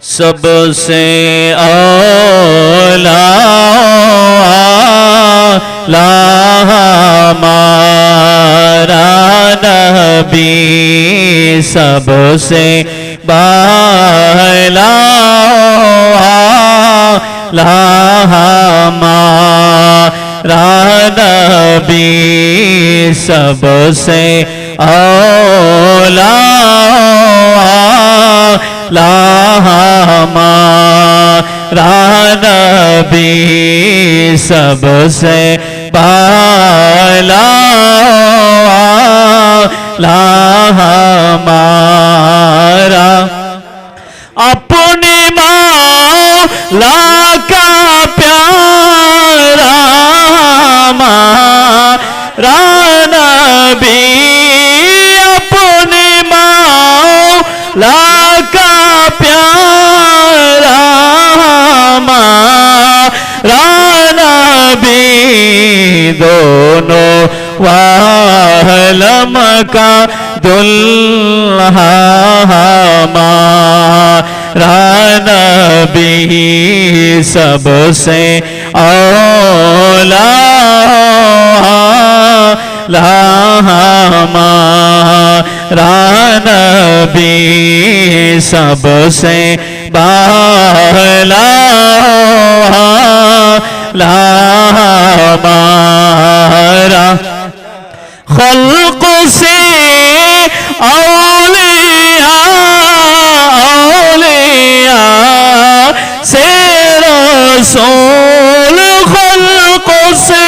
सबसे औला हमारा नबी, सबसे बाला हमारा नबी, सबसे औला हमारा नबी, सबसे बाला हमारा। अपने मौला का प्यारा हमारा नबी, अपने मौला का प्यारा हमारा नबी, दोनों वालम का दुल्हा हमारा नबी, सबसे औला हमारा नबी, सबसे बाला हमारा। खल्क़ से औलिया, औलिया से रसूल, खल्क़ से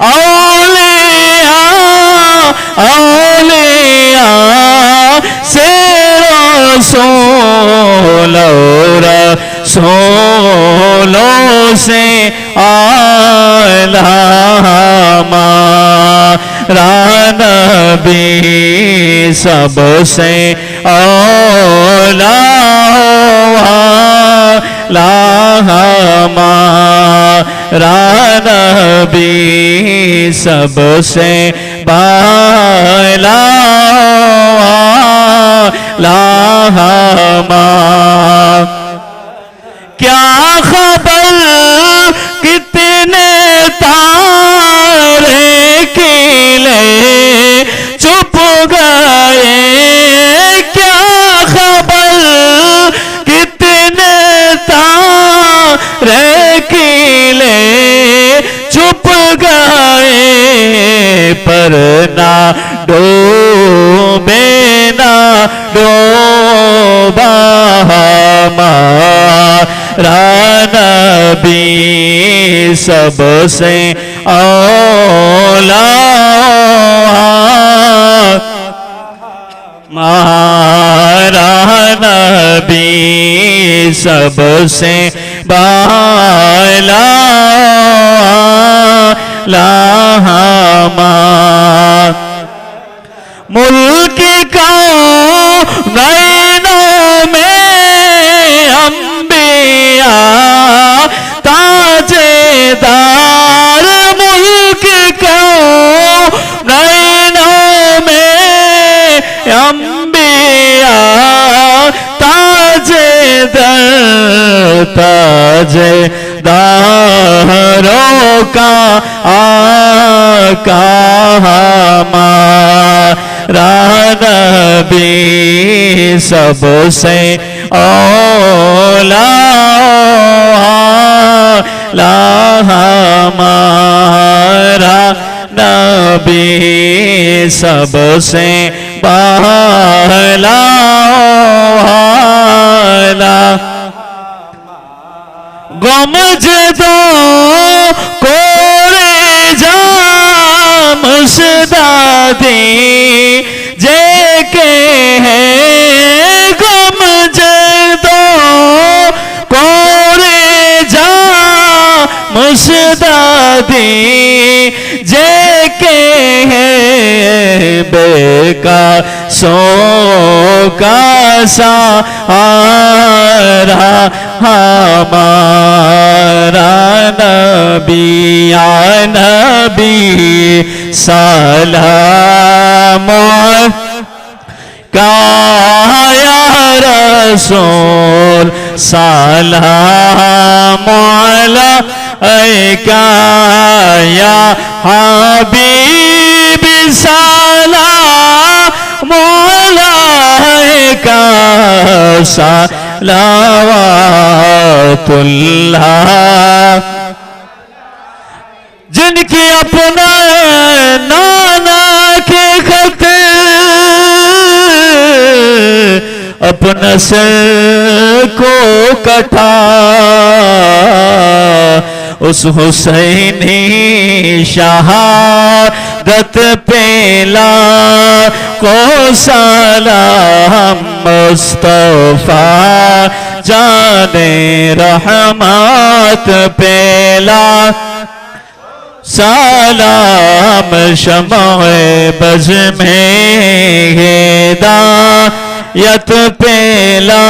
औलिया, औलिया से रसूल, रसूलों से आला हमारा नबी, सबसे औला हमारा नबी, सबसे बाला हमारा। क्या खबर कितने तारे खिले चुप गए, क्या खबर कितने तारे खिले चुप गए, पर ना डूबे ना डूबा हमारा नबी, सबसे औला हमारा नबी, सबसे बाला हमारा। मुल्क का नैनों में अंबिया ताजेदार, मुल्क का नैनों में अंबिया ताजेदार, ताजेदारों का आका हमारा नबी, सबसे औला हमारा नबी, सबसे बाला गमजदों कोरे जाम मुस्तादी जे के हैं, गमजदों कोरे जाम मुस्तादी जे के हैं, बेका सो का सहारा हमारा नबी, या नबी सलाम का, या रसूल সালাম আলাইকা ইয়া হাবিবি সালাম আলাইকা সালাওয়াতুল্লাহ जिनकी अपना नाना के खत अपना सर को कटा उस हुसैनी शहादत पेला को सलाम मुस्तफा जाने रहमत पेला सलाम शमाए बज में हिदायत पेला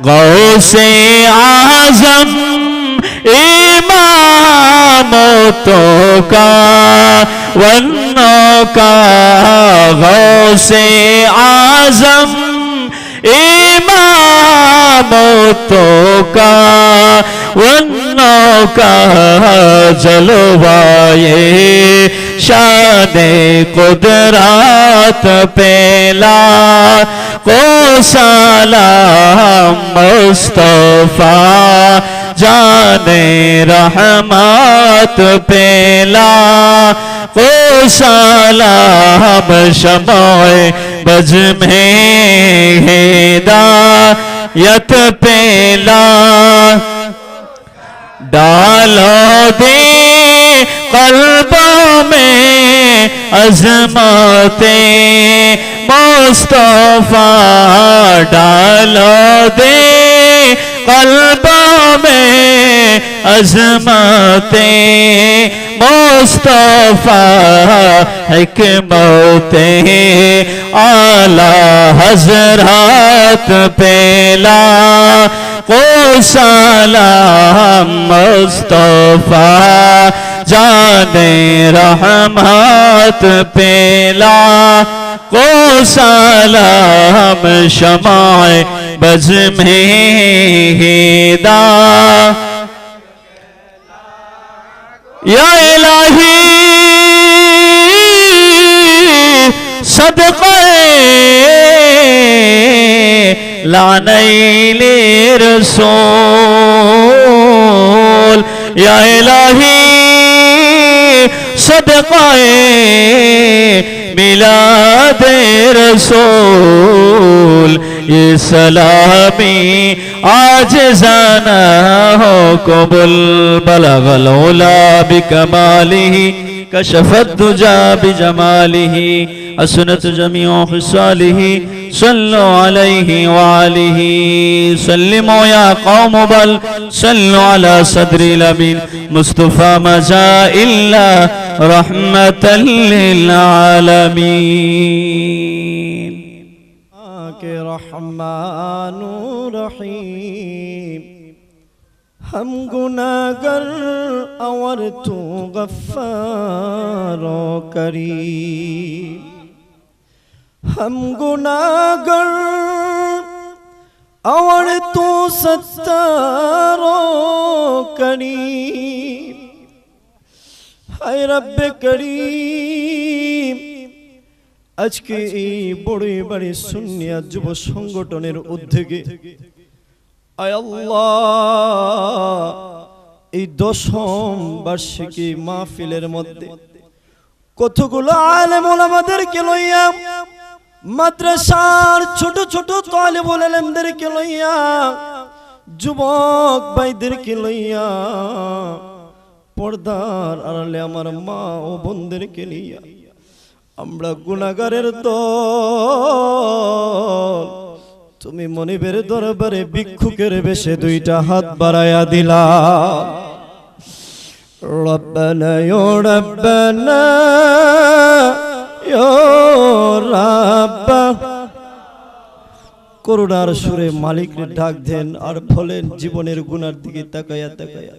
गौसे आजम इमामतों का वन्नों का गौसे आजम इमामतों का वन्नों का जलवाए शाने कुदरत पेला को सलाम मुस्तफा जाने रहमत पेला को सलाम शमाए बज में हिदायत पेला डालो दे कल्बों में अज़मते मुस्तफा डालो दे कल्बों में अज़मते मुस्तफा हिकमते आला हज़रत पेला को सलाम मुस्तफा जाने रहमत पेला को सलाम शमाए बज में हिदा या इलाही सदक़े लानैले रसूल या इलाही सदक़े मिलादे रसूल ये सलामी आज जाना हो कबुल बलगल उला बिकमालिही कशफत दुजा बिजमालिही असनत जमीओ खिसालिही सल्लु अलैहि वालिही सल्लिमो या कौम बल सल्लु अला सदरिल अमीन मुस्तफा मजा इल्ला रहमतल लिल आलमीन के रहमानु रहीम हम गुनाहगार और तू गफ्फार करीम हम गुनाहगार और तू सत्तार करीम हाय रब करीम আজকে এই বড়ই বড় সুন্নিয়া যুব সংগঠনের উদ্যোগে আয় আল্লাহ এই দশম বার্ষিকী মাহফিলের মধ্যে কতগুলো আলেম ওলামাদেরকে লইয়া মাদ্রাসার ছোট ছোট তালিবুল ইলমদেরকে লইয়া যুবক ভাইদেরকে লইয়া পর্দার আড়ালে আমার মা ও বোনদেরকে লইয়া আমরা গুনাহগারের দল তুমি মনিবের দরবারে ভিক্ষুকের বেশে দুইটা হাত বাড়ায়া দিলা রব্বানা ইয়া রব্বানা ইয়া রাব্বা করুণার সুরে মালিককে ডাক দেন আর বলেন জীবনের গুনার দিকে তাকায়া তাকায়া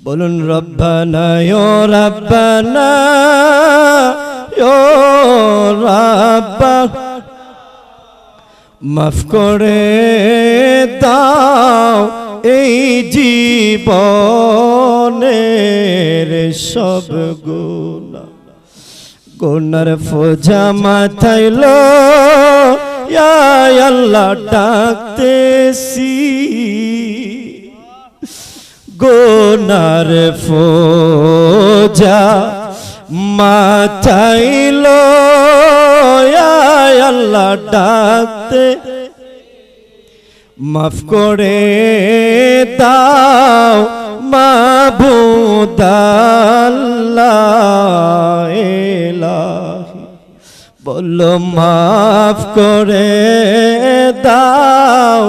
বলুন রব্বানা ইয়া রব্বানা ইয়া রাব্বা মাফ করে দাও এই জীবনের সব গুনাহ, গুনার ফোজা মাথায় লো ইয়া আল্লাহ ডাকতেছি, গুনার ফোজা মাথায় লো ইয়া আল্লাহ ডাকতে, মাফ করে দাও মাবুদ আল্লাহ ইলাহি, বলো মাফ করে দাও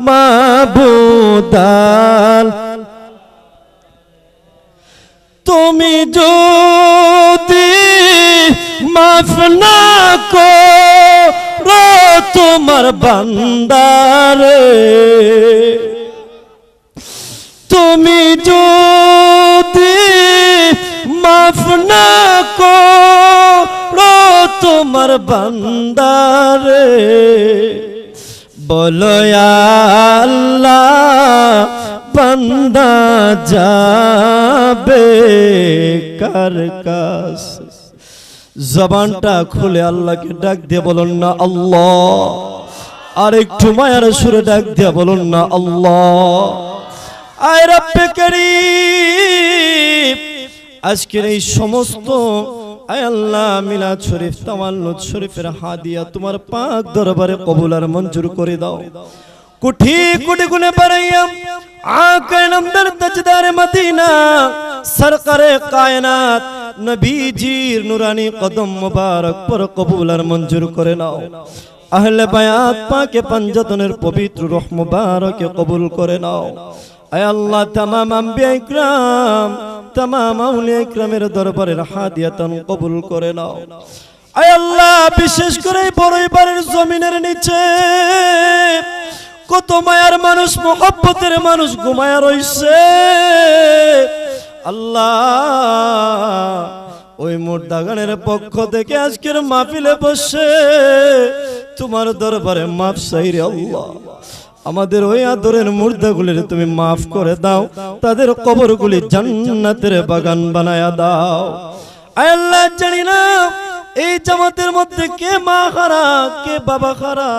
মাবুদ আল্লাহ। তুমি যদি মাফ না করো তোমার বান্দারে, তুমি যদি মাফ না করো তোমার বান্দারে, বলো ইয়া আল্লাহ বান্দা যাবে কার কাছে। জবানটা খুলে আল্লাহকে ডাক দিয়ে বলুন না আল্লাহ, আর একটু মায়ার সুরে ডাক দিয়ে বলুন না আল্লাহ। আয় রব্বে করিম, আজকের এই সমস্ত আয় আল্লাহ মিলাদ শরীফ তাওয়াল্লুদ শরীফের হাদিয়া তোমার পাক দরবারে কবুল আর মঞ্জুর করে দাও। কোটি কোটি গুণে বাড়াইয়া আকায়ে নামদার তাজদারে মদিনা সরকারে কায়নাত নবীজির নুরানি কদম মুবারক পর কবুল আর মঞ্জুর করে নাও। আহলে বায়াত পাকে পাঞ্জাতনের পবিত্র রূহ মুবারকে কবুল করে নাও। আয় আল্লাহ তামাম আম্বিয়া ইকরাম তামাম আউলিয়া ইকরামের দরবারের হাদিয়াতন কবুল করে নাও। আয় আল্লাহ বিশেষ করে বড়ই বাড়ির জমিনের নিচে কত মায়ার মানুষ মোহাব্বতের মানুষ ঘুমায়া রইছে আল্লাহ, ওই মুর্দাগানের পক্ষ থেকে আজকের মাহফিলে বসে তোমার দরবারে মাফ চাই রে আল্লাহ। আমাদের ওই আদরের মুর্দাগুলির তুমি মাফ করে দাও, তাদের কবরগুলি জান্নাতের বাগান বানায়া দাও। আয় আল্লাহ জানি না এই জামাতের মধ্যে কে মা খারা কে বাবা খারা,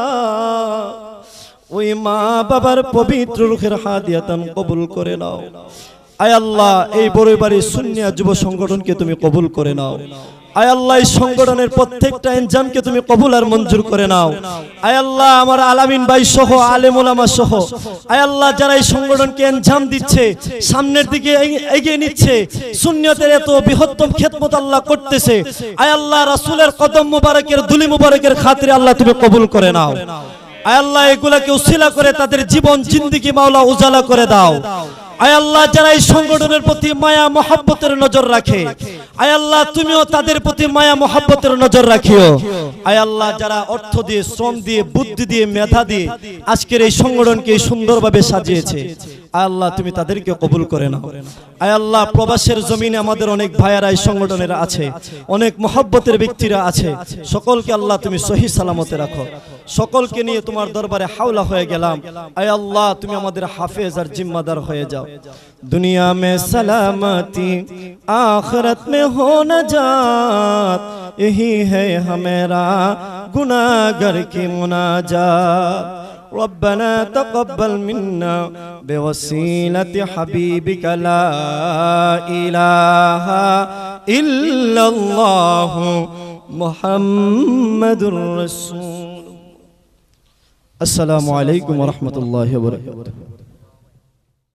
ওই মা বাবার পবিত্র রূহের হাদিয়াতন কবুল করে নাও। আয় আল্লাহ এই বড়ইবাড়ি সুন্নিয়া যুব সংগঠনকে তুমি কবুল করে নাও। আয় আল্লাহ এই সংগঠনের প্রত্যেকটা ইনজামকে তুমি কবুল আর মঞ্জুর করে নাও। আয় আল্লাহ আমার আলামিন ভাই সহ আলেম ওলামা সহ আয় আল্লাহ যারা এই সংগঠনকে ইনজাম দিচ্ছে, সামনের দিকে এগিয়ে নিচ্ছে, সুন্নিয়তের এত বৃহত্তম খেদমত আল্লাহ করতেছে, আয় আল্লাহ রাসূলের কদম মুবারকের ধুলি মুবারকের খাতিরে আল্লাহ তুমি কবুল করে নাও। আয় আল্লাহ এগুলাকে উসিলা করে তাদের জীবন জিন্দেগি মাওলা উজালা করে দাও। আয় আল্লাহ যারা এই সংগঠনের প্রতি মায়া মহব্বতের নজর রাখে, আয় আল্লাহ তুমিও তাদের প্রতি মায়া মহব্বতের নজর রাখিও। আয় আল্লাহ যারা অর্থ দিয়ে, শ্রম দিয়ে, বুদ্ধি দিয়ে, মেধা দিয়ে আজকের এই সংগঠনকে সুন্দরভাবে সাজিয়েছে, আয় আল্লাহ তুমি তাদেরকে কবুল করে নাও। আয় আল্লাহ প্রবাসের জমিনে আমাদের অনেক ভাইয়েরা এই সংগঠনের আছে, অনেক মহব্বতের ব্যক্তিরা আছে, সকলকে আল্লাহ তুমি সহি সালামতে রাখো। সকলকে নিয়ে তোমার দরবারে হাওলা হয়ে গেলাম। আয় আল্লাহ তুমি আমাদের হাফেজ আর জিম্মাদার হয়ে যাও। दुनिया में सलामती आखिरत में हो नजात, यही है हमेरा गुनाहगार की मुनाजात। रब्बना तक़ब्बल मिन्ना बिवसीलति हबीबिक ला इलाहा इल्लल्लाह मुहम्मदुर रसूल। अस्सलामु अलैकुम व रहमतुल्लाहि व बरकातुहू।